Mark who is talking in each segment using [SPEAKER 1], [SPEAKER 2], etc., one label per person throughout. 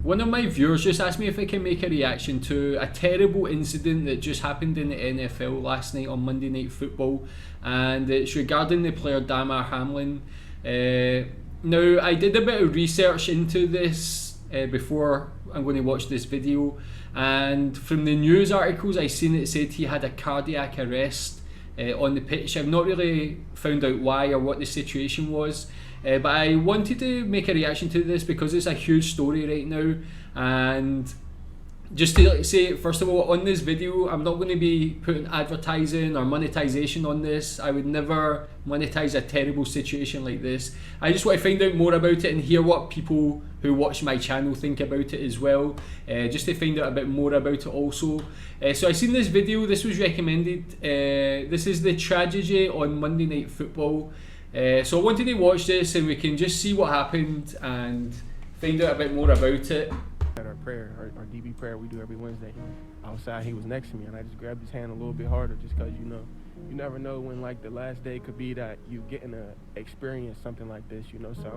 [SPEAKER 1] One of my viewers just asked me if I can make a reaction to a terrible incident that just happened in the NFL last night on Monday Night Football, and it's regarding the player Damar Hamlin. Now, I did a bit of research into this before I'm going to watch this video, and from the news articles I seen it said he had a cardiac arrest on the pitch. I've not really found out why or what the situation was. But I wanted to make a reaction to this because it's a huge story right now, and just to say, first of all, on this video I'm not going to be putting advertising or monetization on this. I would never monetize a terrible situation like this. I just want to find out more about it and hear what people who watch my channel think about it as well, just to find out a bit more about it also. So I seen this video, this was recommended. This is the tragedy on Monday Night Football. So I wanted to watch this and we can just see what happened and find out a bit more about it.
[SPEAKER 2] At our prayer, our DB prayer we do every Wednesday, outside he was next to me and I just grabbed his hand a little bit harder just because, you know, you never know when like the last day could be that you getting to experience something like this, you know, so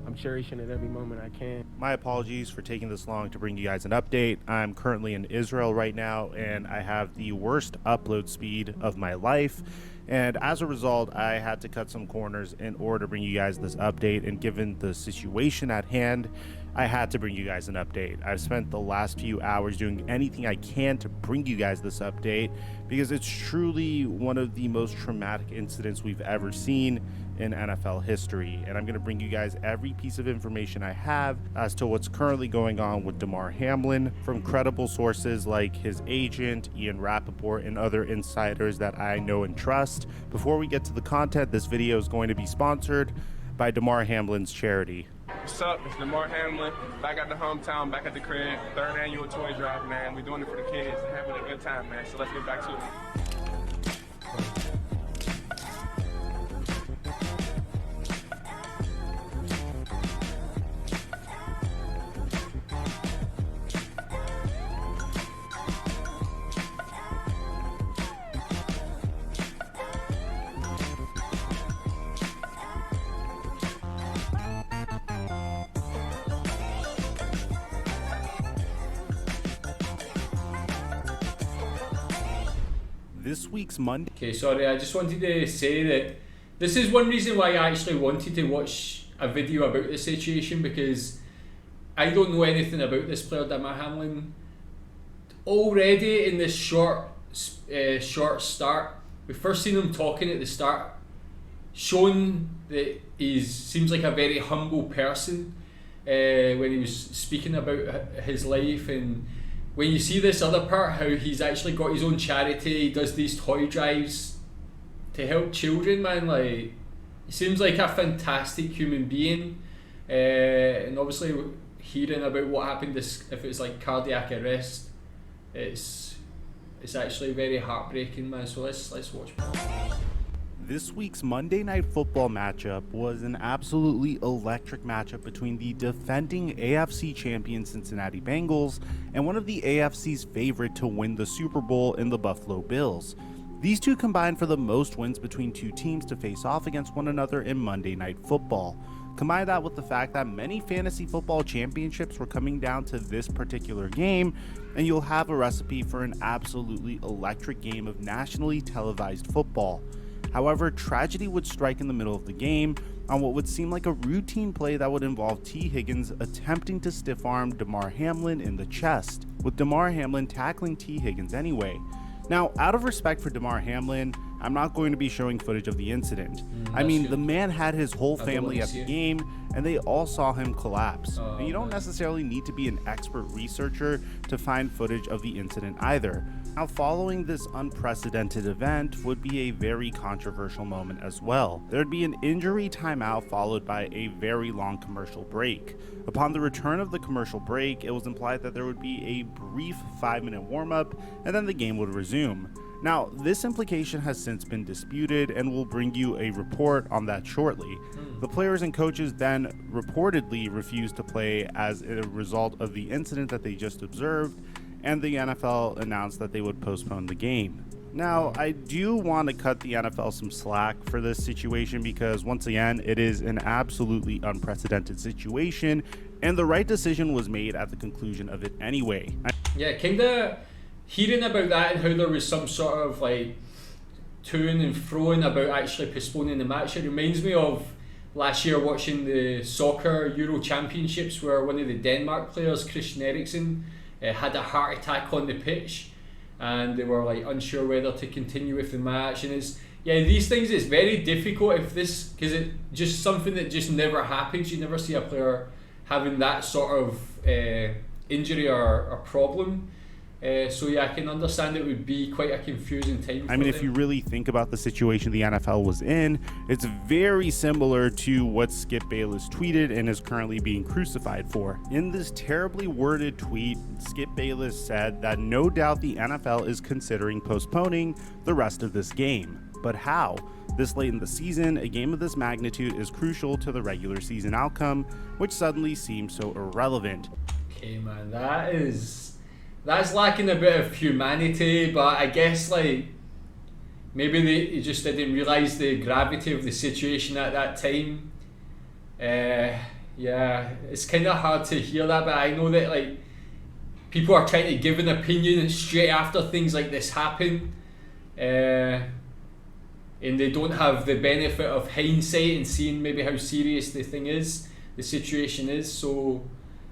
[SPEAKER 2] I'm cherishing it every moment I can.
[SPEAKER 3] My apologies for taking this long to bring you guys an update. I'm currently in Israel right now and I have the worst upload speed of my life. And as a result, I had to cut some corners in order to bring you guys this update. And given the situation at hand, I had to bring you guys an update. I've spent the last few hours doing anything I can to bring you guys this update because it's truly one of the most traumatic incidents we've ever seen in NFL history. And I'm going to bring you guys every piece of information I have as to what's currently going on with Damar Hamlin from credible sources like his agent, Ian Rappaport, and other insiders that I know and trust. Before we get to the content, this video is going to be sponsored by Damar Hamlin's charity.
[SPEAKER 2] What's up? It's Damar Hamlin, back at the hometown, back at the crib, 3rd annual toy drive, man. We're doing it for the kids and having a good time, man. So let's get back to it.
[SPEAKER 3] This week's Monday.
[SPEAKER 1] Okay, sorry, I just wanted to say that this is one reason why I actually wanted to watch a video about this situation, because I don't know anything about this player Damar Hamlin. Already in this short start, we first seen him talking at the start, showing that he seems like a very humble person when he was speaking about his life. And when you see this other part, how he's actually got his own charity, he does these toy drives to help children, man, like, he seems like a fantastic human being. And obviously hearing about what happened, if it's like cardiac arrest, it's actually very heartbreaking, man. So let's watch.
[SPEAKER 3] This week's Monday Night Football matchup was an absolutely electric matchup between the defending AFC champion Cincinnati Bengals and one of the AFC's favorite to win the Super Bowl in the Buffalo Bills. These two combined for the most wins between two teams to face off against one another in Monday Night Football. Combine that with the fact that many fantasy football championships were coming down to this particular game, and you'll have a recipe for an absolutely electric game of nationally televised football. However, tragedy would strike in the middle of the game on what would seem like a routine play that would involve T. Higgins attempting to stiff-arm Damar Hamlin in the chest, with Damar Hamlin tackling T. Higgins anyway. Now, out of respect for Damar Hamlin, I'm not going to be showing footage of the incident. I mean, the man had his whole family at the game, and they all saw him collapse. And you don't necessarily need to be an expert researcher to find footage of the incident either. Now, following this unprecedented event would be a very controversial moment as well. There'd be an injury timeout followed by a very long commercial break. Upon the return of the commercial break, it was implied that there would be a brief 5-minute warm-up, and then the game would resume. Now, this implication has since been disputed, and we'll bring you a report on that shortly. The players and coaches then reportedly refused to play as a result of the incident that they just observed, and the NFL announced that they would postpone the game. Now, I do want to cut the NFL some slack for this situation because, once again, it is an absolutely unprecedented situation, and the right decision was made at the conclusion of it anyway.
[SPEAKER 1] Yeah, kind of hearing about that and how there was some sort of like toing and froing about actually postponing the match, it reminds me of last year watching the soccer Euro Championships where one of the Denmark players, Christian Eriksen, had a heart attack on the pitch, and they were like unsure whether to continue with the match. And these things, it's very difficult if this, because it's just something that just never happens. You never see a player having that sort of injury or problem. I can understand it would be quite a confusing time.
[SPEAKER 3] If you really think about the situation the NFL was in, it's very similar to what Skip Bayless tweeted and is currently being crucified for. In this terribly worded tweet, Skip Bayless said that no doubt the NFL is considering postponing the rest of this game. But how? This late in the season, a game of this magnitude is crucial to the regular season outcome, which suddenly seems so irrelevant.
[SPEAKER 1] Okay, man, that's lacking a bit of humanity, but I guess maybe they just didn't realise the gravity of the situation at that time. It's kind of hard to hear that, but I know that people are trying to give an opinion straight after things like this happen, and they don't have the benefit of hindsight and seeing maybe how serious the situation is. So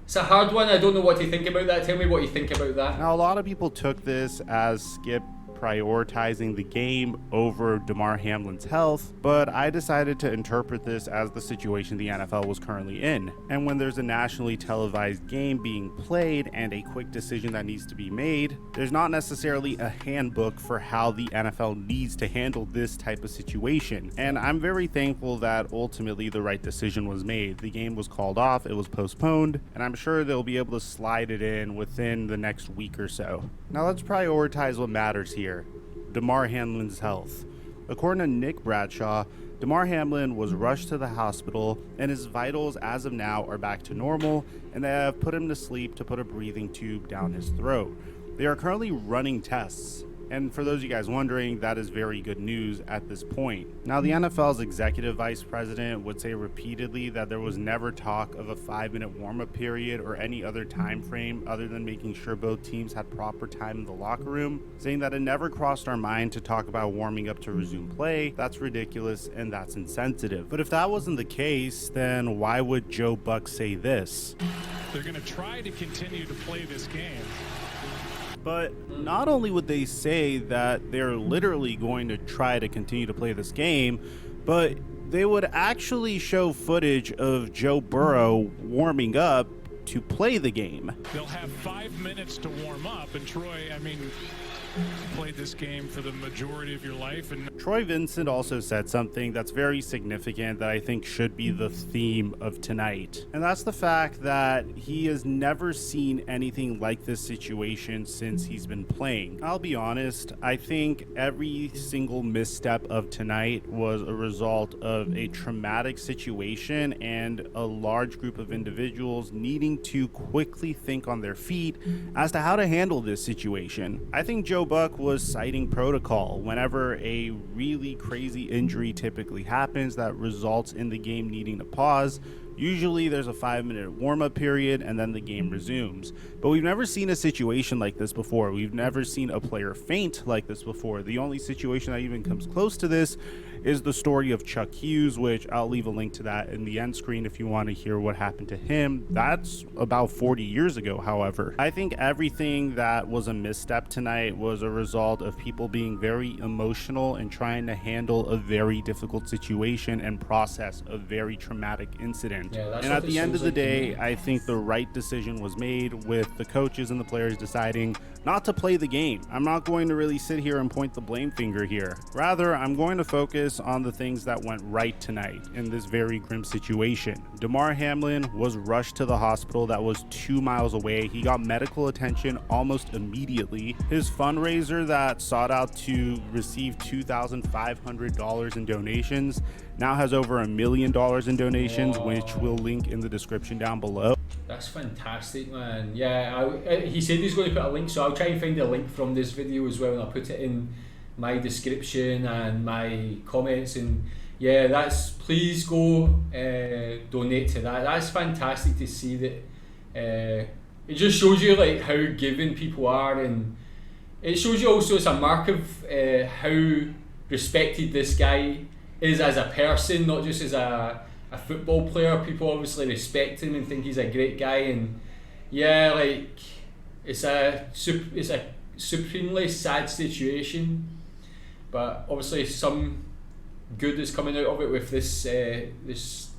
[SPEAKER 1] it's a hard one. I don't know what to think about that. Tell me what you think about that.
[SPEAKER 3] Now, a lot of people took this as Skip prioritizing the game over Damar Hamlin's health, but I decided to interpret this as the situation the NFL was currently in. And when there's a nationally televised game being played and a quick decision that needs to be made, there's not necessarily a handbook for how the NFL needs to handle this type of situation. And I'm very thankful that ultimately the right decision was made. The game was called off, it was postponed, and I'm sure they'll be able to slide it in within the next week or so. Now let's prioritize what matters here. Damar Hamlin's health. According to Nick Bradshaw, Damar Hamlin was rushed to the hospital and his vitals as of now are back to normal, and they have put him to sleep to put a breathing tube down his throat. They are currently running tests, and for those of you guys wondering, that is very good news at this point. Now, the NFL's executive vice president would say repeatedly that there was never talk of a 5-minute warm-up period or any other time frame other than making sure both teams had proper time in the locker room, saying that it never crossed our mind to talk about warming up to resume play. That's ridiculous and that's insensitive. But if that wasn't the case, then why would Joe Buck say this?
[SPEAKER 4] They're going to try to continue to play this game.
[SPEAKER 3] But not only would they say that they're literally going to try to continue to play this game, but they would actually show footage of Joe Burrow warming up to play the game.
[SPEAKER 4] They'll have 5 minutes to warm up, and Troy, played this game for the majority of your life. And
[SPEAKER 3] Troy Vincent also said something that's very significant that I think should be the theme of tonight. And that's the fact that he has never seen anything like this situation since he's been playing. I'll be honest, I think every single misstep of tonight was a result of a traumatic situation and a large group of individuals needing to quickly think on their feet as to how to handle this situation. I think Joe Buck was citing protocol. Whenever a really crazy injury typically happens that results in the game needing to pause, usually there's a 5-minute warm-up period and then the game resumes. But we've never seen a situation like this before. We've never seen a player faint like this before. The only situation that even comes close to this is the story of Chuck Hughes, which I'll leave a link to that in the end screen if you want to hear what happened to him. That's about 40 years ago, however. I think everything that was a misstep tonight was a result of people being very emotional and trying to handle a very difficult situation and process a very traumatic incident. And at the end of the day, I think the right decision was made with the coaches and the players deciding not to play the game. I'm not going to really sit here and point the blame finger here. Rather, I'm going to focus on the things that went right tonight in this very grim situation. Damar Hamlin was rushed to the hospital that was 2 miles away. He got medical attention almost immediately. His fundraiser that sought out to receive $2,500 in donations now has over $1 million in donations, which we'll link in the description down below.
[SPEAKER 1] That's fantastic, man. Yeah, he said he's going to put a link, so I'll try and find a link from this video as well, and I'll put it in my description and my comments, and yeah, please go donate to that. That's fantastic to see that. It just shows you like how giving people are, and it shows you also it's a mark of how respected this guy is as a person, not just as a football player. People obviously respect him and think he's a great guy, and yeah, like it's a supremely sad situation, but obviously some good is coming out of it with this this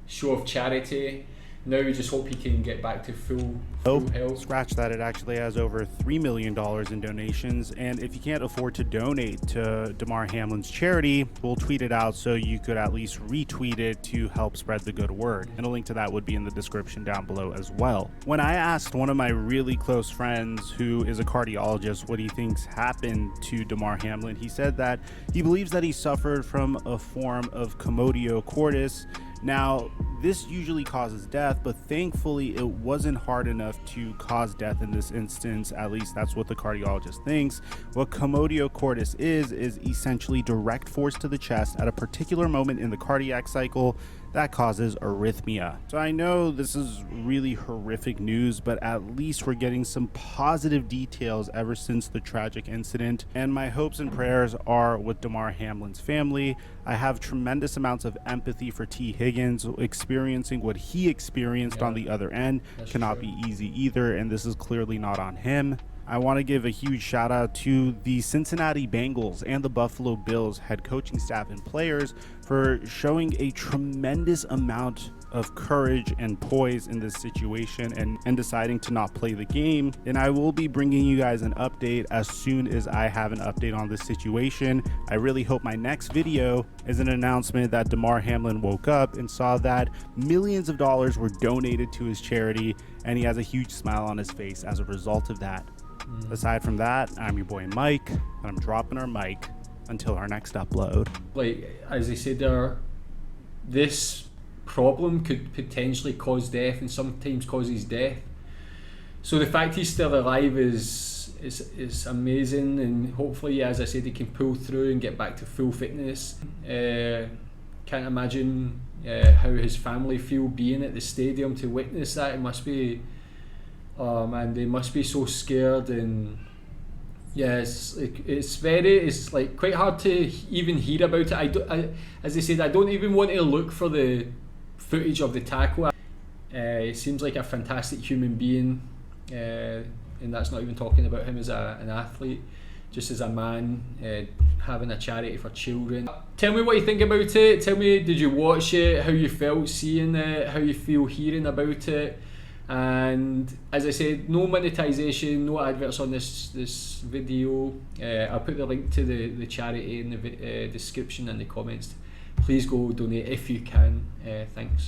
[SPEAKER 1] show of charity. Now we just hope he can get back to full health.
[SPEAKER 3] Scratch that, it actually has over $3 million in donations, and if you can't afford to donate to Damar Hamlin's charity, we'll tweet it out so you could at least retweet it to help spread the good word, and a link to that would be in the description down below as well. When I asked one of my really close friends who is a cardiologist what he thinks happened to Damar Hamlin, he said that he believes that he suffered from a form of commotio cordis. Now, this usually causes death, but thankfully it wasn't hard enough to cause death in this instance. At least that's what the cardiologist thinks. What commotio cordis is essentially direct force to the chest at a particular moment in the cardiac cycle that causes arrhythmia. So I know this is really horrific news, but at least we're getting some positive details ever since the tragic incident, and my hopes and prayers are with Damar Hamlin's family. I have tremendous amounts of empathy for T. Higgins. Experiencing what he experienced on the other end cannot be easy either, and this is clearly not on him. I want to give a huge shout out to the Cincinnati Bengals and the Buffalo Bills head coaching staff and players for showing a tremendous amount of courage and poise in this situation and deciding to not play the game. And I will be bringing you guys an update as soon as I have an update on this situation. I really hope my next video is an announcement that Damar Hamlin woke up and saw that millions of dollars were donated to his charity, and he has a huge smile on his face as a result of that. Aside from that, I'm your boy Mike, and I'm dropping our mic until our next upload.
[SPEAKER 1] Like, as I said there, this problem could potentially cause death, and sometimes causes death. So the fact he's still alive is amazing, and hopefully, as I said, he can pull through and get back to full fitness. Can't imagine how his family feel being at the stadium to witness that. It must be, oh man, they must be so scared, and yeah, it's like quite hard to even hear about it. As I said, I don't even want to look for the footage of the tackle. He seems like a fantastic human being, and that's not even talking about him as an athlete, just as a man having a charity for children. Tell me what you think about it. Tell me, did you watch it, how you felt seeing it, how you feel hearing about it. And as I said, no monetization, no adverts on this video. I'll put the link to the charity in the description and the comments. Please go donate if you can. Thanks.